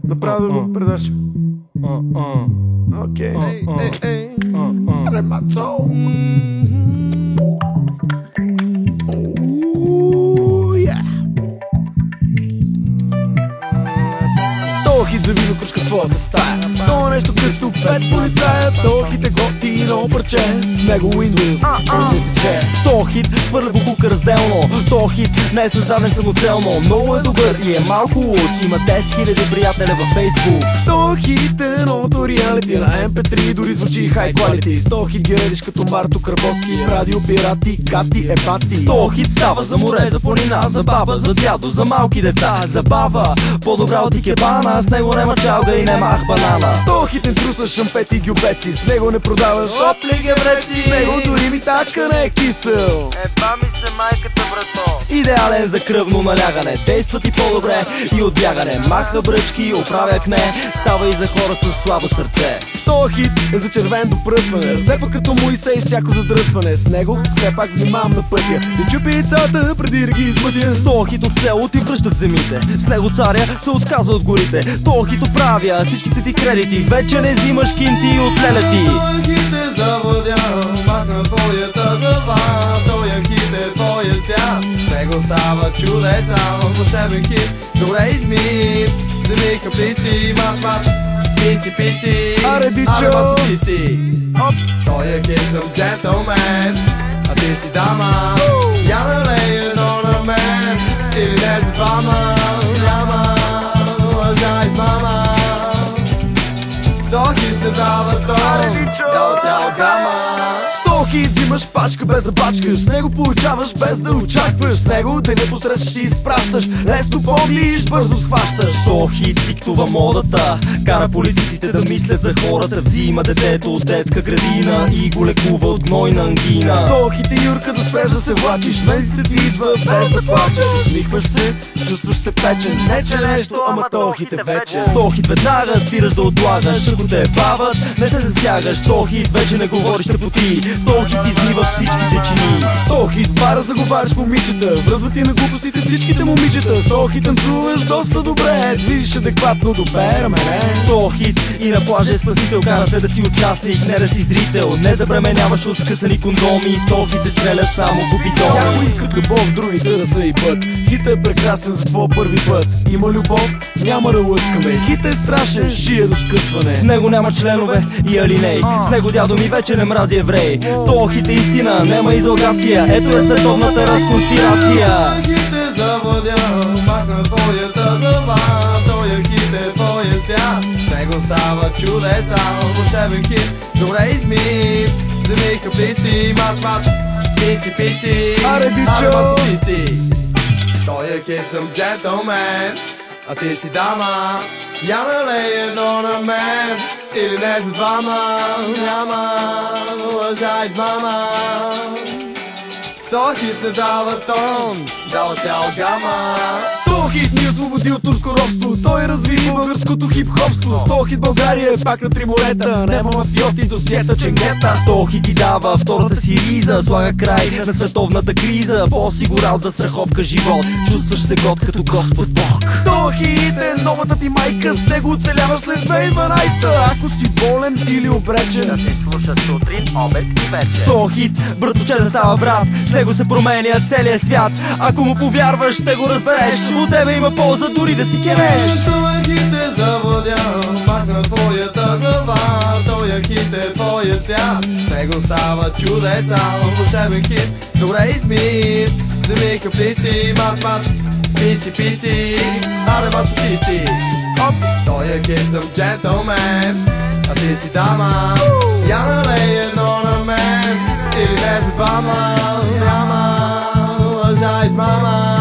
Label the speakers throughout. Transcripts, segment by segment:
Speaker 1: Направо да го предаш. Окей. Ремацо. То хит завива кружка в твоята стая. То нещо като 5 полицая. То хит е готино парче. С него Windows не се че. То хит хвърля букука разделно. То хит не е създаден самоцелно. Много е добър и е малко луд. Има 10 000 приятеля във Facebook. То хит е новото реалити на MP3. Дори звучи high quality. То хит ги редиш като Марто Карбовски. Радио пирати, кати е бати. То хит става за море, за планина, за баба, за дядо, за малки деца. Забава, по-добра от икебана. С него нема чалга и нема банана. То хит не трусна шампети и гюбеци. С него не продаваш опли гевреци. С него дори ми така не е кисел.
Speaker 2: Еба ми се майката, брато.
Speaker 1: Идеален за кръвно налягане. Действа ти по-добре и от бягане. Маха бръчки, оправя акне. Става и за хора с слабо сърце. То хит е за червен до пръсване. Сепа като Моисей всяко задръстване. С него все пак внимавам на пътя. И чупи яйцата преди да ги измътя. С то хит от село ти връщат земите. С него царя се отказва от горите. То хит оправя всичките ти кредити. Вече не взимаш кинти от лелети.
Speaker 3: Той хит е завладял, махна твоята глава. Той хит е твоя свят. С него става чудеса. Вълшебен хит, добре измит. Вземи хапли си, мат-мат. Писи,
Speaker 1: аре
Speaker 3: мацо ти си. С тоя хит съм джентлмен, а ти си дама. Я налей едно на мен, или не за двама. Няма лъжа измама. То хит не дава тон, дава цяла гама.
Speaker 1: То хит взимаш пачка без да бачкаш. С него получаваш без да очакваш. С него да не посрещаш и изпращаш. Лесно помниш, бързо схващаш. То хит диктува модата. Кара политиците да мислят за хората. Взима детето от детска градина и го лекува от гнойна ангина. То хит е Юрка да спреш да се влачиш. Мези се ти идва без да плачеш. Усмихваш се, чувстваш се печен. Не че нещо, ама то хит е вече. С то хит веднага спираш да отлагаш. Ако те бават, не се засягаш. То хит вече не говориш тъпоти. То хит излива всичките чини. С то хит бара заговаряш момичета. Връзва ти на глупостите всичките момичета. С то хит танцуваш доста добре. Движиш адекватно до пермене. То хит и на плажа е спасител. Карате да си участник, не да си зрител. Не забременяваш от скъсани кондоми. В то хит те стрелят само по битони. Някои искат любов, другите да са и път. Хит е прекрасен за твой първи път. Има любов, няма да лъскаме. Хит е страшен, шия до скъсване. В него няма членове и алиней. С него дядо ми вече не мрази еврей. То хит е истина, нема изолгация. Ето е световната разконспирация.
Speaker 3: Той хит е завладял, махна твоята глава. Той хит е твоя свят. С него става чудеса. Вълшебен хит, добре измит. Вземи хапли си, мат-мат. Писи,
Speaker 1: аре
Speaker 3: мацо ти си. Той хит съм джентлмен, а ти си дама. Я налей едно на мен, или не за двама. Няма лъжа измама. То хит не дава тон, дава цяла гама.
Speaker 1: То хит ни освободи от турско робство. Той разви българското хип-хопство. То хит България е пак на три морета. Нема мафиоти, досиета, ченгета. То хит ти дава втората си риза. Слага край на световната криза. По-сигурал за страховка живот. Чувстваш се год като Господ Бог. То хит е новата ти майка. С него оцеляваш след 2012. Ако си болен или обречен,
Speaker 2: Да се слуша сутрин, обед и вечер.
Speaker 1: То хит братовче да става брат. С него се променя целият свят. Ако му повярваш, ще го разбереш. От тебе има полза дори да си кенеш.
Speaker 3: Той хит е завладял, махна твоята глава. Той хит е твоя свят. С него става чудеса. Вълшебен хит, добре измит. Вземи хапли си, мат-мат. Писи, аре мацо ти си. Той хит съм джентлмен, а ти си дама. Я налей едно на мен, или не за двама. Няма лъжа измама.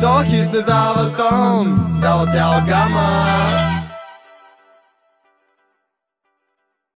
Speaker 3: То хит не дава тон, дава цяла гама.